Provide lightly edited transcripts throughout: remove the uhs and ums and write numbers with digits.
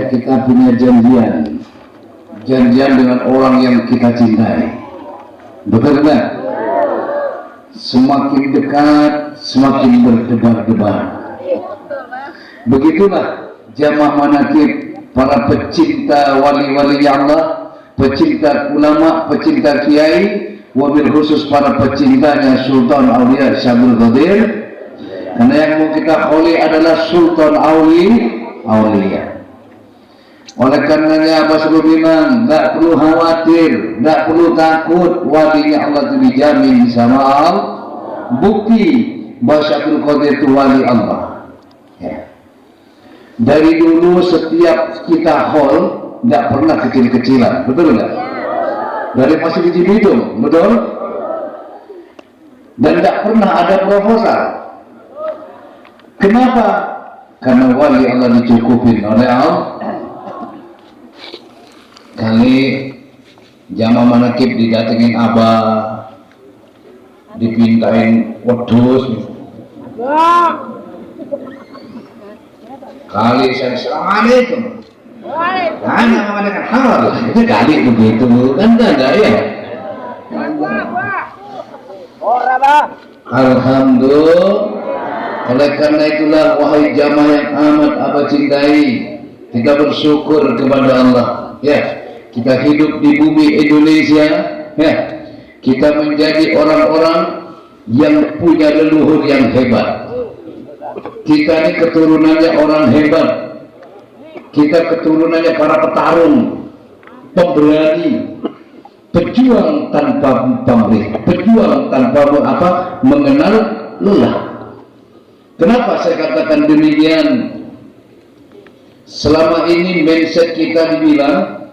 kita punya janjian dengan orang yang kita cintai. Betul enggak? Semakin dekat, semakin berdebar-debar. Begitulah jamaah manaqib para pecinta wali-wali Allah, pecinta ulama, pecinta kiai, wabil khusus para pecintanya Sultan Aulia Syabul Qadir. Karena yang mau kita kholi adalah Sultan Aulia. Oleh karenanya Basrul bilang, tidak perlu khawatir, tidak perlu takut, walinya Allah itu dijamin sama Allah. Bukti bahwa Syabul Qadir itu wali Allah. Ya. Dari dulu setiap kita khol tidak pernah kecil-kecilan, betul nggak? Dari masih kecil itu, betul? Dan tidak pernah ada proposal. Kenapa? Karena wali Allah dicukupin oleh Allah. Kali jamaah manaqib didatengin abah, dipintain wedhus. Kali saya assalamualaikum. Karena mengadakan halal itu kali begitu kan enggak ya? Alhamdulillah. Oleh karena itulah wahai jamaah yang amat abah cintai, kita bersyukur kepada Allah. Ya, kita hidup di bumi Indonesia. Ya, kita menjadi orang-orang yang punya leluhur yang hebat. Kita ini keturunannya orang hebat. Kita keturunannya para petarung, pemberani, pejuang tanpa pamrih, pejuang tanpa mengenal lelah. Kenapa saya katakan demikian? Selama ini mindset kita dibilang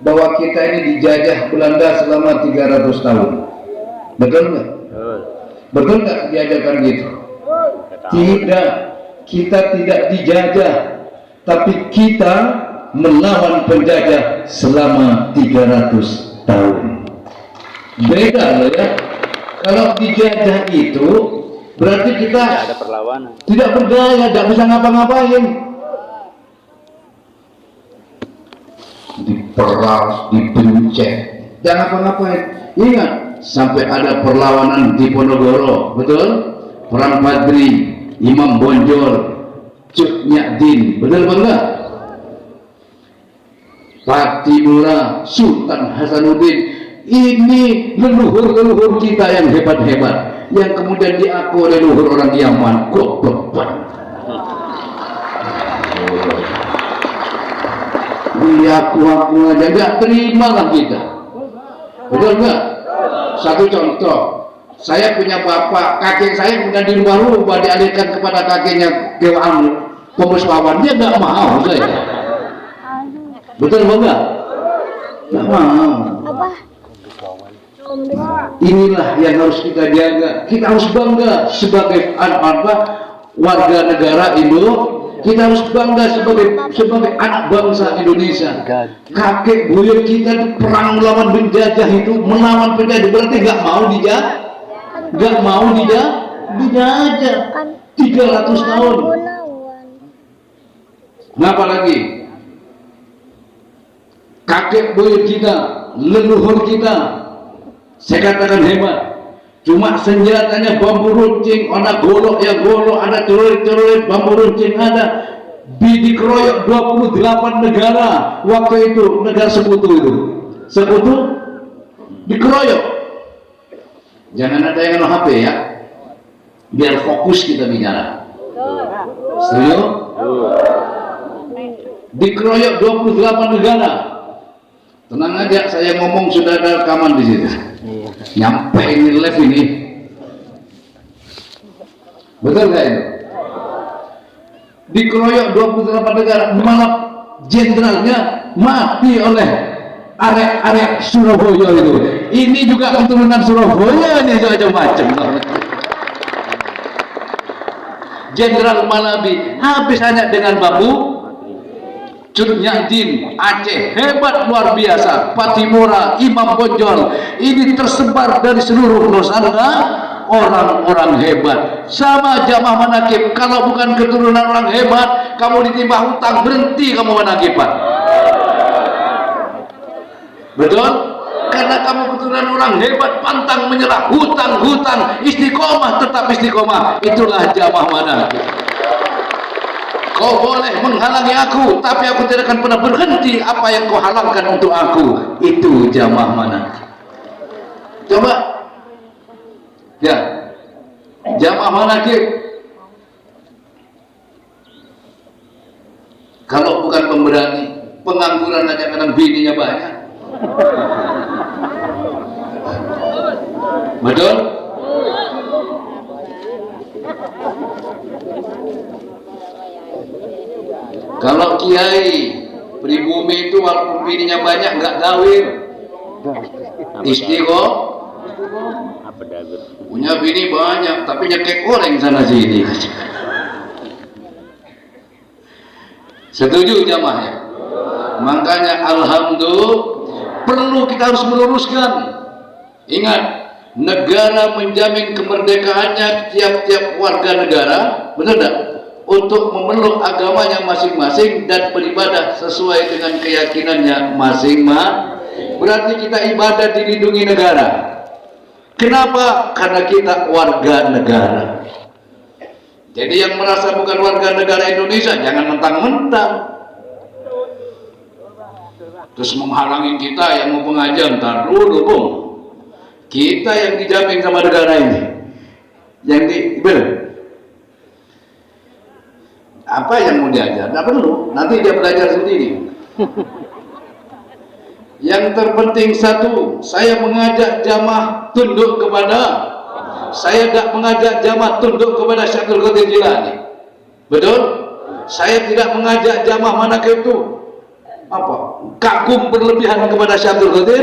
bahwa kita ini dijajah Belanda selama 300 tahun. Betul nggak? Betul nggak dijajakan gitu? Tidak, kita tidak dijajah, tapi kita melawan penjajah selama 300 tahun. Beda loh ya. Kalau dijajah itu berarti kita tidak ada perlawanan, tidak berdaya, tidak bisa ngapa-ngapain. Diperas, dipencet, jangan ngapa-ngapain. Ingat, sampai ada perlawanan di Ponorogo, betul? Perang Badri, Imam Bonjol, Cut Nyadin, betul enggak? Fatimura, Sultan Hasanuddin, ini leluhur-leluhur kita yang hebat-hebat, yang kemudian diaku oleh leluhur orang Yaman. Kok beban? Diaku-aku aja nggak terima lah kita, betul nggak? Satu contoh, saya punya bapak, kakek saya kemudian di luar rumah dialihkan kepada kakeknya Dewan Pemuswawan, dia nggak mau saya. Betul enggak? Nggak mau. Inilah yang harus kita jaga. Kita harus bangga sebagai warga negara Indo. Kita harus bangga sebagai anak bangsa Indonesia. Kakek buyut kita itu perang melawan penjajah, itu melawan penjajah, berarti nggak mau dijajah 300 tahun. Ngapa lagi? Kakek buyut kita, leluhur kita, saya katakan hebat. Cuma senjatanya bambu runcing, ada golok ya golok, ada celurit-celurit bambu runcing, ada dikeroyok 28 negara waktu itu, negara sekutu dikeroyok. Jangan ada yang HP ya, biar fokus kita bicara. Setuju? Dikeroyok 28 negara. Tenang aja, saya ngomong sudah ada rekaman di situ. Nyampe ini live ini. Betul nggak itu? Dikeroyok 28 negara, malah jenderalnya mati oleh arek-arek Surabaya itu. Ini juga keturunan Surabaya nih, macam-macam. Jenderal Malabi habis hanya dengan bambu. Cut Nyadin, Aceh, hebat luar biasa. Fatimura, Imam Bonjol, ini tersebar dari seluruh Nusantara. orang-orang hebat. Sama jamaah manakib, kalau bukan keturunan orang hebat, kamu ditimpa hutang, berhenti kamu manakiban. Betul? Karena kamu keturunan orang hebat, pantang menyerah, hutang-hutang, istiqomah, tetap istiqomah. Itulah jamaah manakib. Kau boleh menghalangi aku, tapi aku tidak akan pernah berhenti apa yang kau halangkan untuk aku. Itu jamaah manakib. Coba, ya, jamaah manakib. Kalau bukan pemberani, pengangguran aja kadang bininya banyak. Betul? Kalau kiai pribumi itu walaupun bininya banyak nggak kawin, istiqomah, punya bini banyak tapi nyekek goreng sana sini. Setuju jamaah ya? Makanya alhamdulillah perlu kita harus meluruskan. Ingat, negara menjamin kemerdekaannya tiap-tiap warga negara, benar tak? Untuk memeluk agamanya masing-masing dan beribadah sesuai dengan keyakinannya masing-masing. Berarti kita ibadah dilindungi negara. Kenapa? Karena kita warga negara. Jadi yang merasa bukan warga negara Indonesia jangan mentang-mentang terus menghalangi kita yang mau pengajian. Ntar dulu bung, kita yang dijamin sama negara ini, yang apa yang mau diajar? Tidak perlu, nanti dia belajar sendiri. Yang terpenting satu, saya mengajak jamaah tunduk kepada, saya tidak mengajak jamaah tunduk kepada Syekh Abdul Qadir Jilani. Betul? Saya tidak mengajak jamaah manakib itu kagum berlebihan kepada Syekh Abdul Qadir,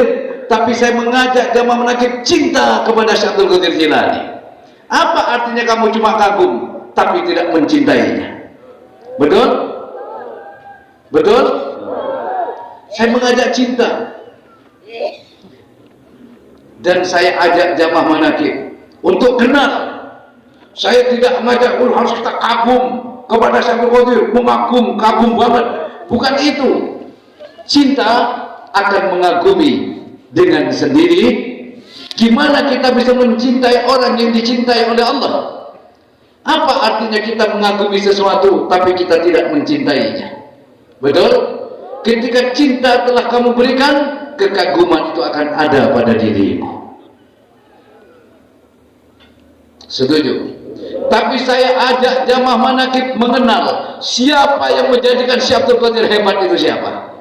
tapi saya mengajak jamaah manakib cinta kepada Syekh Abdul Qadir Jilani. Apa artinya kamu cuma kagum tapi tidak mencintainya? Betul? Betul? Saya mengajak cinta. Dan saya ajak jamaah manakib untuk kenal. Saya tidak mengajak harus kita kagum kepada Syekh Abdul Qadir, kagum banget. Bukan itu. Cinta akan mengagumi dengan sendiri. Gimana kita bisa mencintai orang yang dicintai oleh Allah? Apa artinya kita mengagumi sesuatu tapi kita tidak mencintainya? Betul? Ketika cinta telah kamu berikan, kekaguman itu akan ada pada dirimu. Setuju? Tapi saya ajak jamaah manakib mengenal siapa yang menjadikan Syekh Abdul Qadir hebat itu siapa.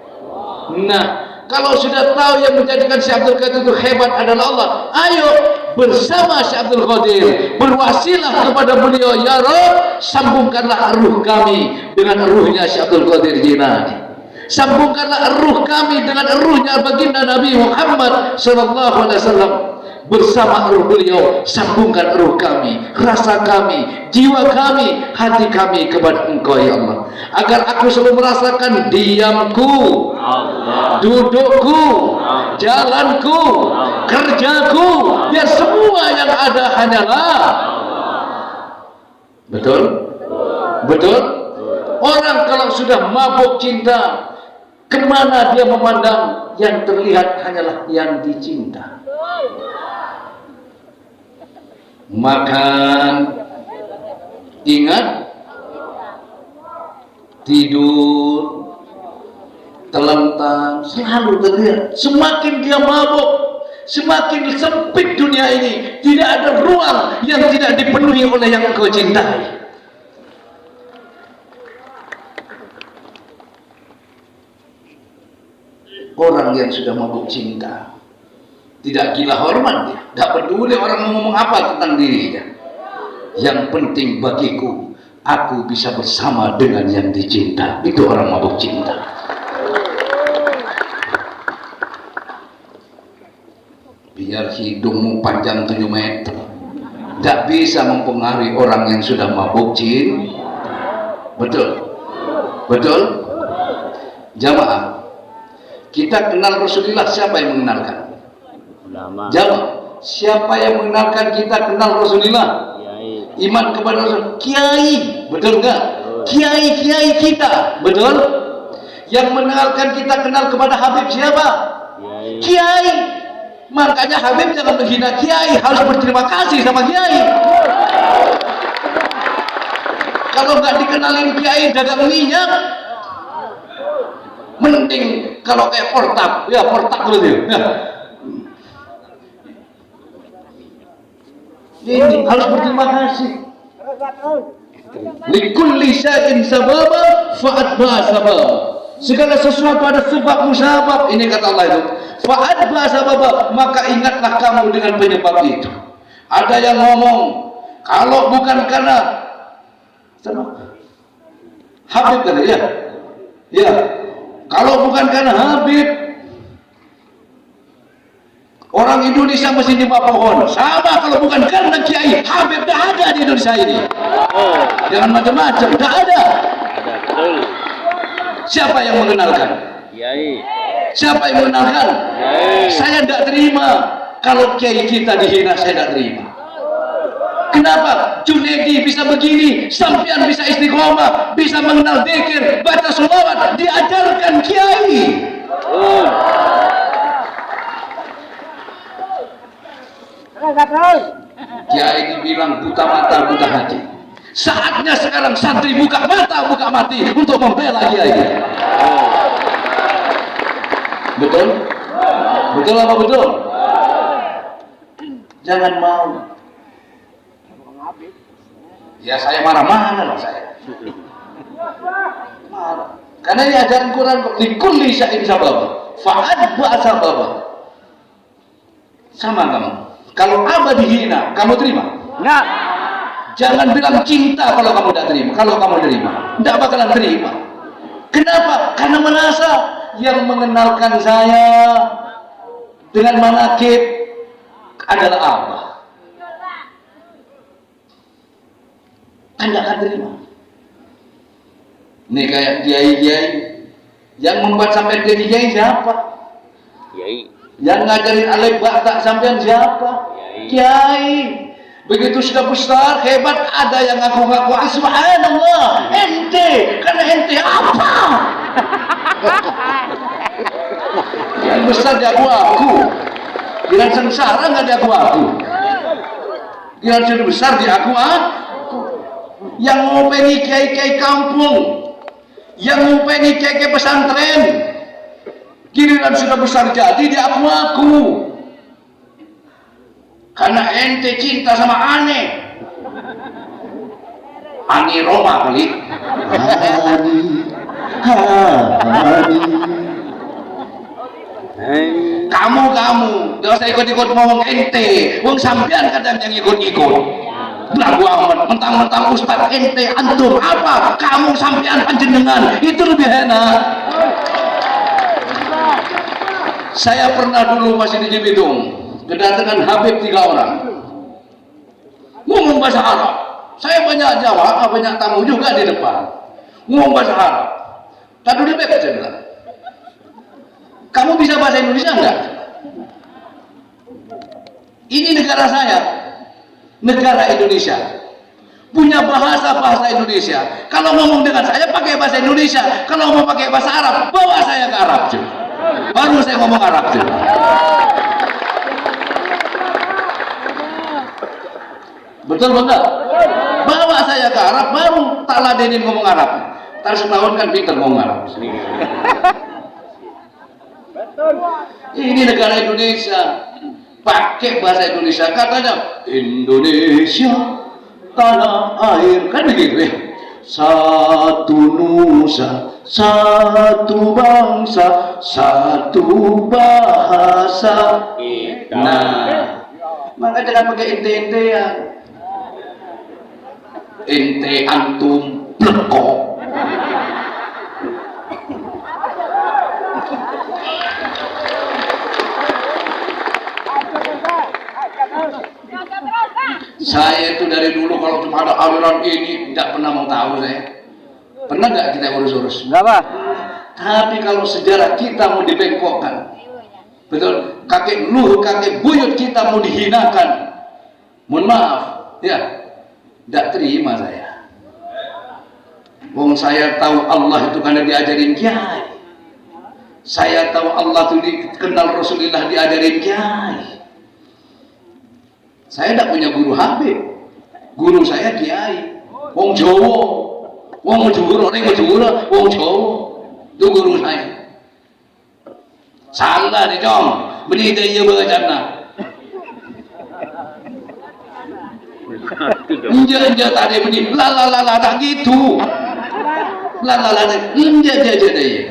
Nah, kalau sudah tahu yang menjadikan Syekh Abdul Qadir itu hebat adalah Allah, ayo bersama Syekh Abdul Qadir berwasilah kepada beliau, ya Rabb, sambungkanlah ruh kami dengan ruhnya Syekh Abdul Qadir Jilani. Sambungkanlah ruh kami dengan ruhnya baginda Nabi Muhammad sallallahu alaihi wasallam. Bersama ruh beliau, sambungkan ruh kami, rasa kami, jiwa kami, hati kami kepada Engkau ya Allah, agar aku selalu merasakan diamku, dudukku, jalanku, kerjaku, biar semua yang ada hanyalah. Betul? Betul? Orang kalau sudah mabuk cinta, kemana dia memandang? Yang terlihat hanyalah yang dicinta. Makan, ingat, tidur, telentang, selalu terlihat. Semakin dia mabuk, semakin sempit dunia ini. Tidak ada ruang yang tidak dipenuhi oleh yang engkau cintai. Orang yang sudah mabuk cinta tidak gila hormat dia, tidak peduli orang mau ngomong apa tentang dirinya. Yang penting bagiku, aku bisa bersama dengan yang dicinta. Itu orang mabuk cinta. Biar hidungmu panjang 7 meter, tidak bisa mempengaruhi orang yang sudah mabuk cinta. Betul? Betul? Jamaah, kita kenal Rasulullah, siapa yang mengenalkan? Jawab. Siapa yang mengenalkan kita kenal Rasulullah? Iman kepada Rasul. Kiai, betul enggak? Kiai kita, betul? Yang mengenalkan kita kenal kepada Habib siapa? Kiai. Makanya Habib jangan menghina Kiai, harus berterima kasih sama Kiai. Kalau nggak dikenalin Kiai dagang minyak, mending kalau kayak Portak, ya Portak dulu dia. Ini harus berterima kasih. Likulli syai'in sababa fa'atba sabab. Segala sesuatu ada sebab musabab. Ini kata Allah itu. Fa'atba sababa, maka ingatlah kamu dengan penyebab itu. Ada yang ngomong, kalau bukan karena Habib tadi ya. Ya. Kalau bukan karena Habib, orang Indonesia mesti nyembah pohon. Sama kalau bukan karena Kiai Habib, dah ada di Indonesia ini. Jangan macam-macam, dah ada. Siapa yang mengenalkan? Kiai. Siapa yang mengenalkan? Kiai. Saya tidak terima kalau Kiai kita dihina, saya tidak terima. Kenapa? Junaidi bisa begini, sampean bisa istiqomah, bisa mengenal dzikir, baca sholawat, diajarkan Kiai. Kiai dibilang buta mata, buta hati. Saatnya sekarang santri buka mata, buka mati untuk membela Kiai. Betul? Betul apa betul? Jangan mau. Ya saya marah-marah loh saya. Marah. Karena ini ajaran Quran likulli syai'in sababa. Fa'atba sababa. Sama kamu. Kalau Abah dihina, kamu terima? Enggak. Jangan bilang cinta kalau kamu tidak terima. Kalau kamu terima, tidak bakalan terima. Kenapa? Karena merasa yang mengenalkan saya dengan manakib adalah Abah. Anda akan terima. Ini kayak kiai-kiai yang membuat sampai jadi kiai siapa? Kiai. Yang ngajarin alif ba'ta sampean siapa? Kiai. Begitu sudah besar, hebat, ada yang ngaku-ngaku subhanallah, ente, karena ente apa? Yang besar diaku aku. Giliran sengsara nggak diaku aku. Giliran sudah besar diaku aku. Yang ngopeni kiai-kiai kampung, yang ngopeni kiai-kiai pesantren, giliran sudah besar jadi diaku-aku. Karena ente cinta sama aneh. Ani Roma kali. Kamu, gak usah ikut-ikut ngomong ente. Wong sampean kadang yang ikut-ikut. Belagu amat, mentang-mentang ustaz ente, antum apa? Kamu sampean panjenengan, itu lebih enak. Saya pernah dulu masih di Cibitung, kedatangan Habib 3 orang, ngomong bahasa Arab. Saya banyak jawab, banyak tamu juga di depan, ngomong bahasa Arab. Tadi dia saya bilang, kamu bisa bahasa Indonesia enggak? Ini negara saya. Negara Indonesia punya bahasa Indonesia. Kalau ngomong dengan saya pakai bahasa Indonesia, kalau mau pakai bahasa Arab, bawa saya ke Arab cuy. Baru saya ngomong Arab cuy. Betul enggak? Bawa saya ke Arab, baru tak ladenin ngomong Arab. Ntar setahun kan pinter ngomong Arab. Ini negara Indonesia, pakai bahasa Indonesia, katanya Indonesia tanah air, kan begitu ya. Satu nusa, satu bangsa, satu bahasa. Nah, maka jangan pakai ente-entean. Ente antum blekok. Saya itu dari dulu kalau cuma ada aliran ini tidak pernah mau tahu saya. Pernah nggak kita urus-urus? Nggak, Pak. Tapi kalau sejarah kita mau dibengkokkan, Betul, kakek luhur, kakek buyut kita mau dihinakan. Mohon maaf, ya, tidak terima saya. Wong saya tahu Allah itu karena diajarin kiai. Saya tahu Allah itu dikenal Rasulullah diajarin kiai. Saya tidak punya guru Habib. Guru saya kiai. Wong Jawa, wong Madura, orang Madura, wong Jawa. Itu guru saya. Salah nih Jom, beri dia bercanda. Inja tadi beri, la tak gitu. La inja aja deh.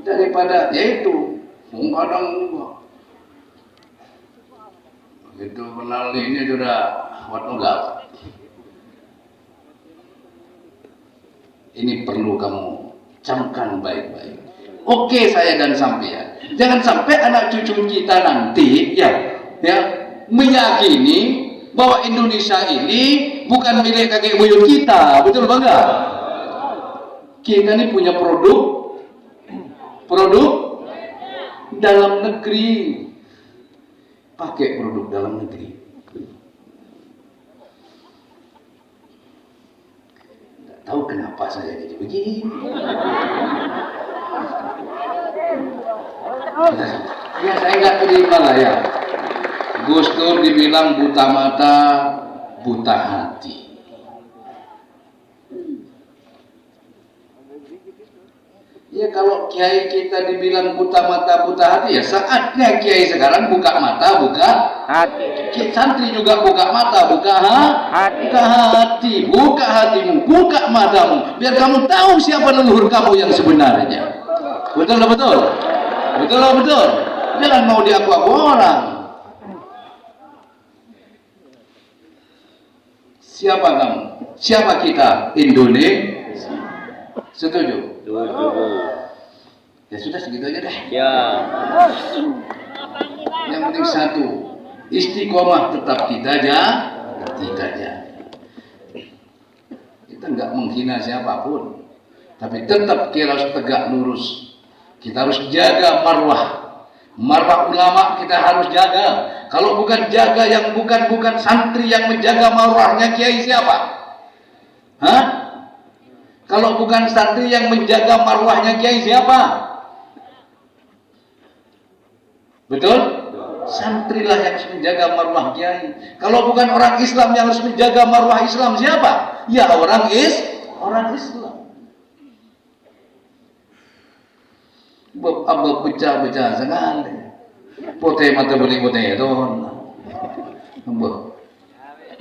Daripada yaitu, kadang itu kenal ini sudah waktu enggak. Ini perlu kamu camkan baik-baik. Oke, saya dan sampean. Jangan sampai anak cucu kita nanti ya meyakini bahwa Indonesia ini bukan milik kakek buyut kita. Betul bangga? Kita ini punya produk dalam negeri. Pakai produk dalam negeri. Tahu kenapa saya jadi begini? Ya saya nggak terima lah ya. Gus Dur dibilang buta mata, buta hati. Ya kalau kiai kita dibilang buta mata, buta hati, ya saatnya kiai sekarang buka mata, buka hati. Santri juga buka mata, buka hati. Buka hati, buka hatimu, buka matamu, biar kamu tahu siapa leluhur kamu yang sebenarnya. Betul lah betul, betul lah betul. Jangan mau diaku-aku orang. Siapa kamu? Siapa kita? Indonesia. Setuju? Ya sudah segitu aja deh. Ya. Yang penting satu, istiqomah tetap kita aja. Kita nggak menghina siapapun, tapi tetap kita harus tegak lurus. Kita harus jaga marwah ulama kita harus jaga. Kalau bukan jaga yang bukan santri yang menjaga marwahnya kiai siapa? Hah? Kalau bukan santri yang menjaga marwahnya kiai siapa? Betul? Santrilah yang harus menjaga marwah kiai. Kalau bukan orang Islam yang harus menjaga marwah Islam siapa? Ya orang Islam. Abang pecah sekali. Pote mata beli pote itu. Abang.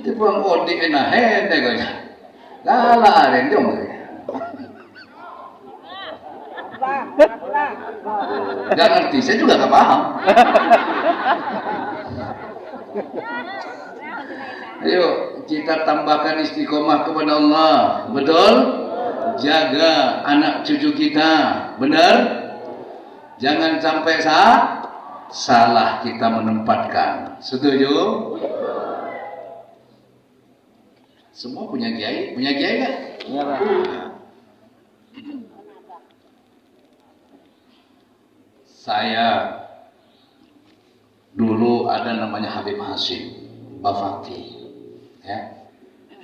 Dia pulang odi enak hende kaya. Lala ada dong. Gak ngerti, saya juga gak paham. Ayo kita tambahkan istiqomah kepada Allah. Betul? Jaga anak cucu kita. Benar? Jangan sampai salah kita menempatkan. Setuju? Semua punya kiai kan? Iya, Pak. Saya dulu ada namanya Habib Hasim Bafaki, ya.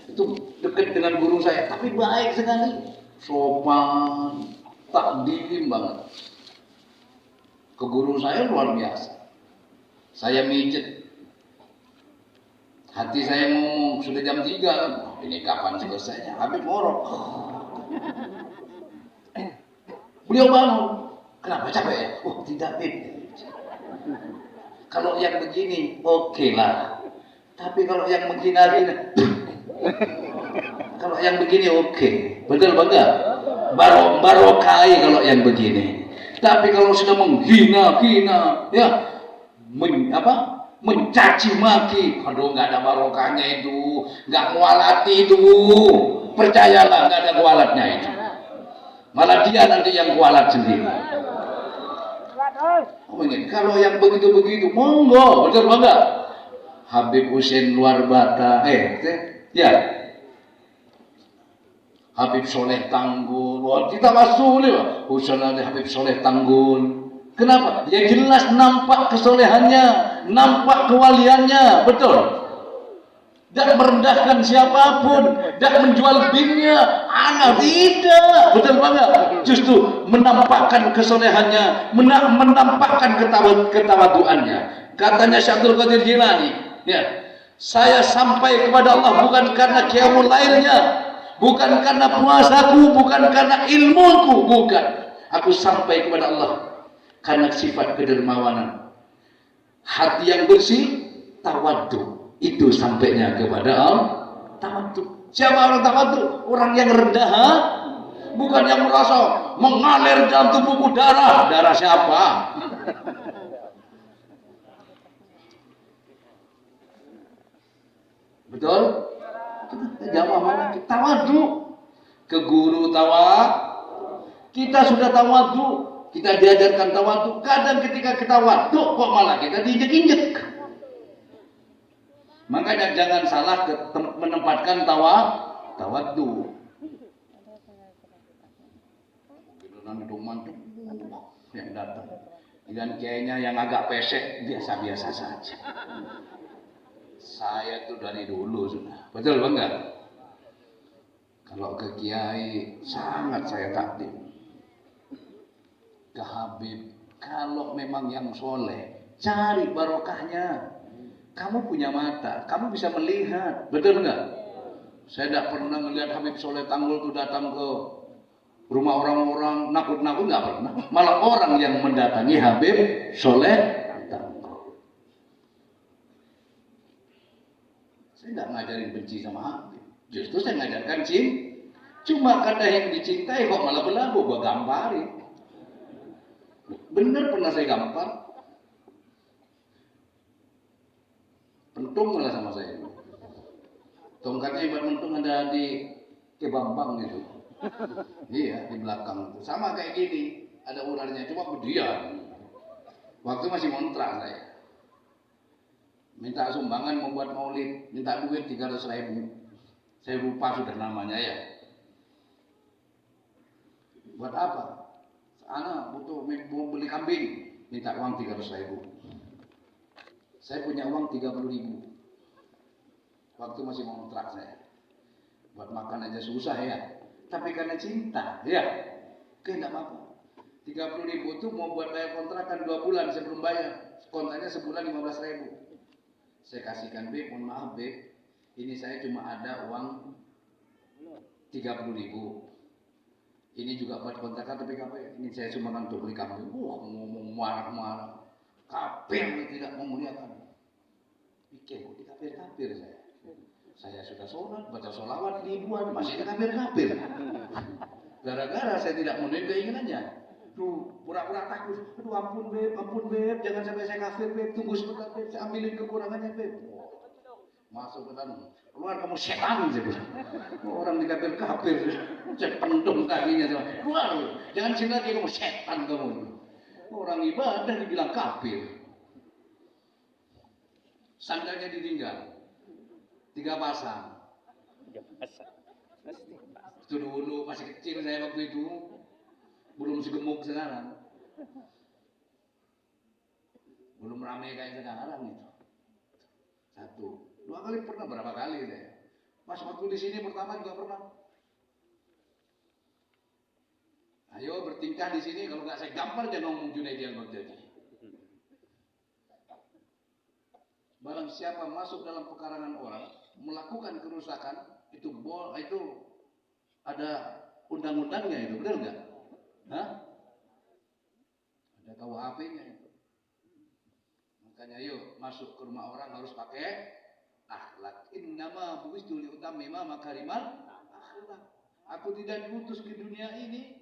Itu dekat dengan guru saya, tapi baik sekali, sopan, takdim banget. Ke guru saya luar biasa. Saya mijet, hati saya ngomong sudah jam 3 kan, ini kapan selesainya? Habib ngorok. Beliau bangun. Kenapa capek ya? Oh tidak Bib. Kalau yang begini oke lah. Tapi kalau yang menghina-hina, kalau yang begini oke. Betul bangga? Barokai kalau yang begini. Tapi kalau sudah menghina-hina, ya mencaci maki, aduh nggak ada barokahnya itu, nggak kualati itu. Percayalah nggak ada kualatnya itu. Malah dia nanti yang kualat sendiri. Kalau yang begitu-begitu, monggo, betul bangga. Habib Husin luar bata, ya, Habib Soleh Tanggul. Wah, kita masuk nih, Husana Habib Soleh Tanggul. Kenapa? Ya jelas nampak kesolehannya, nampak kewaliannya, betul. Tidak merendahkan siapapun, tidak menjual binnya, anak tidak, betul banget. Justru menampakkan kesolehannya, menampakkan ketawaduannya. Katanya Syekh Abdul Qadir Jilani, ya, saya sampai kepada Allah bukan karena qiyamul lailnya, bukan karena puasaku, bukan karena ilmuku, bukan. Aku sampai kepada Allah karena sifat kedermawanan. Hati yang bersih, tawadhu. Itu sampainya kepada Allah. Tawadhu. Siapa orang tawadhu? Orang yang rendah, ha? Bukan yang merasa mengalir dalam tubuhku darah. Darah siapa? Betul? Jamaah mana? Tawadhu. Ke guru kita sudah tawadhu. Kita diajarkan tawadhu. Kadang ketika kita wadhu kok malah kita diinjek-injek. Makanya jangan salah menempatkan tawadhu. Yang datang dengan kiainya yang agak pesek biasa-biasa saja. Saya tuh dari dulu sudah, betul enggak? Kalau ke kiai sangat saya takdim. Ke Habib, kalau memang yang soleh, cari barokahnya. Kamu punya mata, kamu bisa melihat, betul enggak? Saya tidak pernah melihat Habib Soleh Tanggul itu datang ke rumah orang-orang nakut-nakut, nggak pernah. Malah orang yang mendatangi Habib Soleh Tanggul. Saya tidak ngajarin benci sama Habib, justru saya ngajarkan cinta. Cuma karena yang dicintai kok malah belagu, gua gambarin. Bener pernah saya gambar. Pentung malah sama saya. Tongkatnya ibarat mentung ada di Kebambang gitu. Iya, di belakang itu. Sama kayak gini, ada ularnya, cuma berdiam. Waktu masih ngontrak saya. Minta sumbangan mau buat maulid, minta duit 300.000. Saya lupa sudah namanya ya. Buat apa? Anak butuh mau beli kambing, minta uang 300.000. Saya punya uang 30.000. Waktu masih ngontrak saya. Buat makan aja susah ya. Tapi karena cinta, ya. Oke, enggak apa-apa. 30.000 itu mau buat bayar kontrakan 2 bulan, saya belum bayar. Kontraknya sebulan 15.000. Saya kasihkan, Beb, mohon maaf, Beb. Ini saya cuma ada uang 30.000. Ini juga buat kontrakan, tapi KP. Ini saya cuma untuk beli kambing. Ngomong marah-marah. Kafir tidak memuliakan. Pikir kok dikafir-kafir saya. Saya sudah sholat, baca sholawat ribuan, masih kafir-kafir. Gara-gara saya tidak memenuhi keinginannya. Tuh, pura-pura takut. Aduh, ampun beb, jangan sampai saya kafir beb. Tunggu sebentar beb, saya ambilin kekurangannya beb. Masuk ke dalam, keluar kamu setan saya bilang. Orang dikafir-kafir, saya pendung kakinya. Keluar, jangan sini lagi kamu setan kamu. Orang ibadah dibilang kafir. Sandalnya ditinggal 3 pasang. Itu dulu masih kecil saya waktu itu, belum segemuk sekarang, belum ramai kayak sekarang itu. 1, 2 kali pernah, berapa kali saya. Pas waktu di sini pertama juga pernah. Ayo bertingkah di sini, kalau nggak saya gampar jangan ngomong Junaidi al-Baghdadi. Barang siapa masuk dalam pekarangan orang, melakukan kerusakan, itu ada undang-undangnya itu, benar nggak? Hah? Ada KUHP-nya itu. Makanya yuk masuk ke rumah orang harus pakai akhlak. Innama bu'istu liutammima makarimal akhlak. Aku tidak diutus ke dunia ini,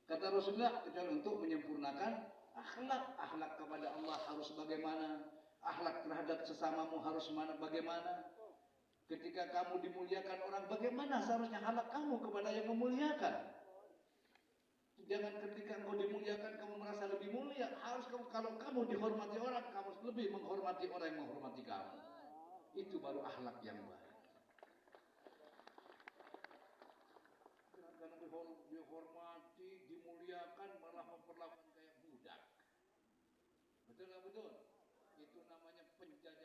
kata Rasulullah, kecuali untuk menyempurnakan akhlak. Akhlak kepada Allah harus bagaimana? Akhlak terhadap sesamamu harus bagaimana? Ketika kamu dimuliakan orang, bagaimana seharusnya akhlak kamu kepada yang memuliakan? Jangan ketika engkau dimuliakan kamu merasa lebih mulia. Harus kalau kamu dihormati orang, kamu lebih menghormati orang yang menghormati kamu. Itu baru akhlak yang baik. Betul nggak betul? Itu namanya penjajahan